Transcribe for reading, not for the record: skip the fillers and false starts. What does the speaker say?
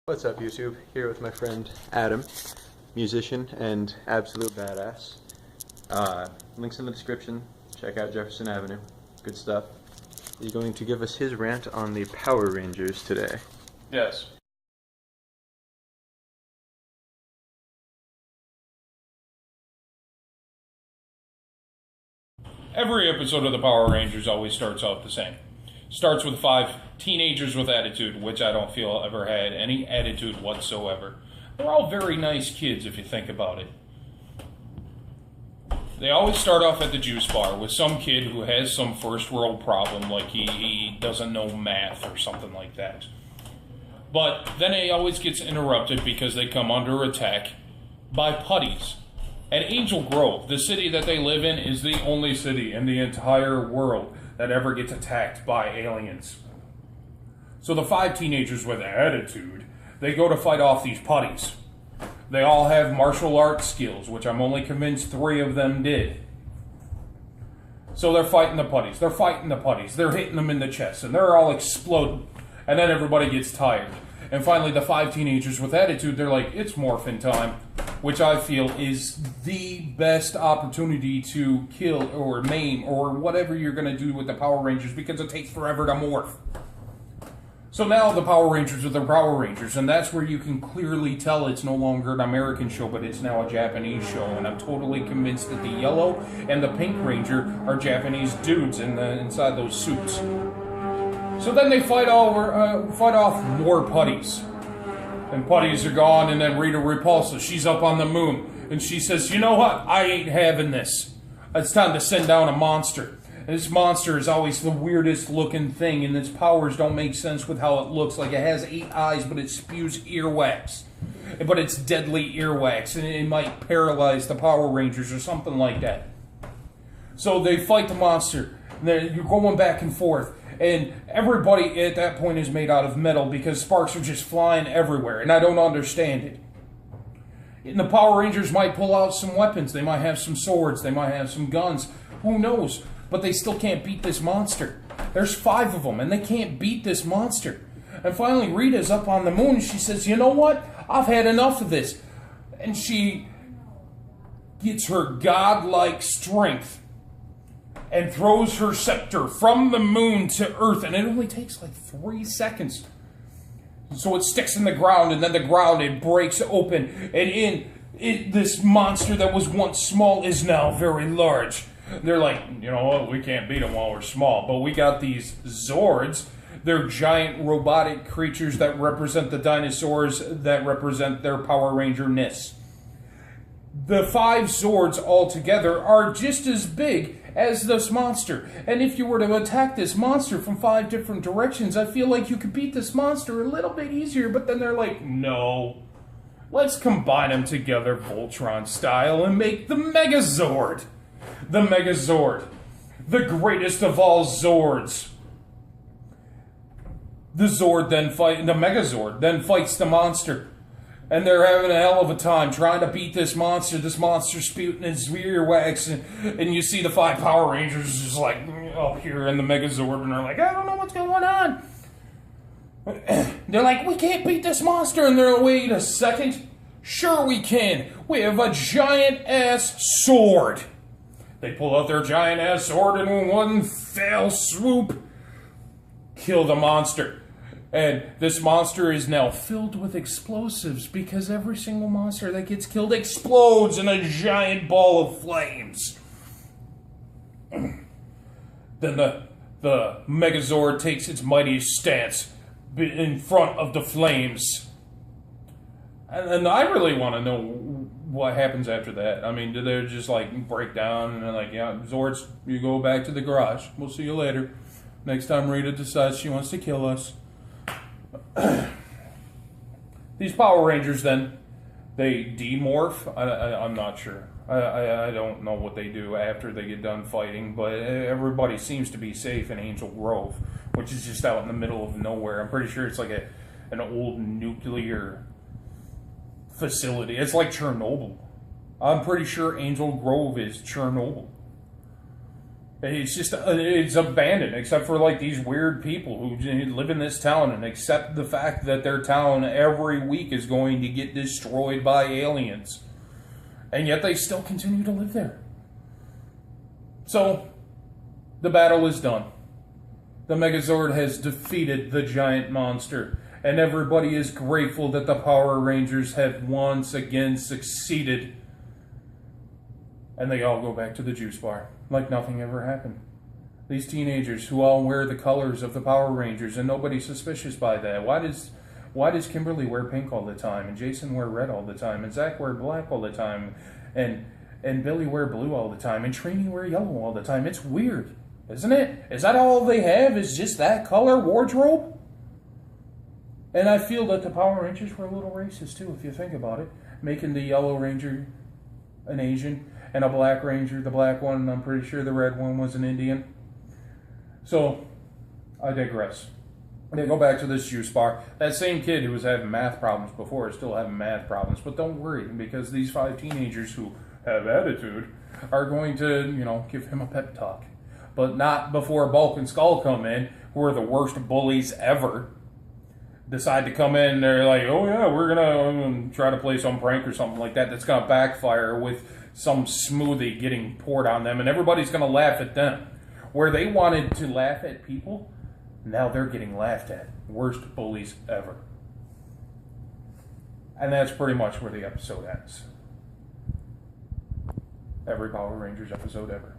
What's up, YouTube? Here with my friend Adam, musician and absolute badass. Links in the description. Check out Jefferson Avenue. Good stuff. He's going to give us his rant on the Power Rangers today. Yes. Every episode of the Power Rangers always starts out the same. Starts with 5 teenagers with attitude, which I don't feel ever had any attitude whatsoever. They're all very nice kids if you think about it. They always start off at the juice bar with some kid who has some first world problem, like he doesn't know math or something like that. But then it always gets interrupted because they come under attack by putties. At Angel Grove, the city that they live in is the only city in the entire world that ever gets attacked by aliens. So the 5 teenagers with attitude, they go to fight off these putties. They all have martial arts skills, which I'm only convinced 3 of them did. So they're fighting the putties. They're fighting the putties. They're hitting them in the chest, and they're all exploding. And then everybody gets tired. And finally, the 5 teenagers with attitude, they're like, it's Morphin time, which I feel is the best opportunity to kill or maim or whatever you're going to do with the Power Rangers because it takes forever to morph. So now the Power Rangers are the Power Rangers, and that's where you can clearly tell it's no longer an American show, but it's now a Japanese show. And I'm totally convinced that the yellow and the pink ranger are Japanese dudes inside those suits. So then they fight off more putties. And putties are gone, and then Rita Repulsa, she's up on the moon. And she says, you know what? I ain't having this. It's time to send down a monster. And this monster is always the weirdest looking thing, and its powers don't make sense with how it looks. Like it has 8 eyes, but it spews earwax. But it's deadly earwax, and it might paralyze the Power Rangers or something like that. So they fight the monster. And you're going back and forth. And everybody at that point is made out of metal because sparks are just flying everywhere, and I don't understand it. And the Power Rangers might pull out some weapons. They might have some swords. They might have some guns. Who knows? But they still can't beat this monster. There's 5 of them, and they can't beat this monster. And finally, Rita's up on the moon, and she says, you know what? I've had enough of this. And she gets her godlike strength and throws her scepter from the moon to Earth, and it only takes like 3 seconds. So it sticks in the ground, and then the ground, it breaks open, and this monster that was once small is now very large. They're like, you know what, we can't beat them while we're small, but we got these Zords. They're giant robotic creatures that represent the dinosaurs that represent their Power Ranger-ness. The 5 Zords altogether are just as big as this monster. And if you were to attack this monster from 5 different directions, I feel like you could beat this monster a little bit easier, but then they're like, no. Let's combine them together Voltron style and make the Megazord. The Megazord. The greatest of all Zords. The Megazord then fights the monster. And they're having a hell of a time trying to beat this monster. This monster spewing its earwax. And you see the 5 Power Rangers just like up here in the Megazord. And they're like, I don't know what's going on. They're like, we can't beat this monster. And they're like, wait a second. Sure we can. We have a giant-ass sword. They pull out their giant-ass sword and in one fell swoop, kill the monster. And this monster is now filled with explosives because every single monster that gets killed explodes in a giant ball of flames. Then the Megazord takes its mighty stance in front of the flames. And I really want to know what happens after that. I mean, do they just like break down and they're like, yeah, Zords, you go back to the garage. We'll see you later. Next time Rita decides she wants to kill us. These Power Rangers then, they demorph. I'm not sure. I don't know what they do after they get done fighting, but everybody seems to be safe in Angel Grove, which is just out in the middle of nowhere. I'm pretty sure it's like an old nuclear facility. It's like Chernobyl. I'm pretty sure Angel Grove is Chernobyl. It's just, it's abandoned, except for like these weird people who live in this town and accept the fact that their town every week is going to get destroyed by aliens. And yet they still continue to live there. So, the battle is done. The Megazord has defeated the giant monster. And everybody is grateful that the Power Rangers have once again succeeded. And they all go back to the juice bar, like nothing ever happened. These teenagers who all wear the colors of the Power Rangers, and nobody's suspicious by that. Why does Kimberly wear pink all the time, and Jason wear red all the time, and Zach wear black all the time, and Billy wear blue all the time, and Trini wear yellow all the time? It's weird, isn't it? Is that all they have, is just that color wardrobe? And I feel that the Power Rangers were a little racist too, if you think about it. Making the Yellow Ranger an Asian, and a Black Ranger, the black one, I'm pretty sure the red one was an Indian. So, I digress. They go back to this juice bar. That same kid who was having math problems before is still having math problems. But don't worry, because these 5 teenagers who have attitude are going to, give him a pep talk. But not before Bulk and Skull come in, who are the worst bullies ever. Decide to come in, they're like, oh yeah, we're going to try to play some prank or something like that that's going to backfire with some smoothie getting poured on them, and everybody's going to laugh at them. Where they wanted to laugh at people, now they're getting laughed at. Worst bullies ever. And that's pretty much where the episode ends. Every Power Rangers episode ever.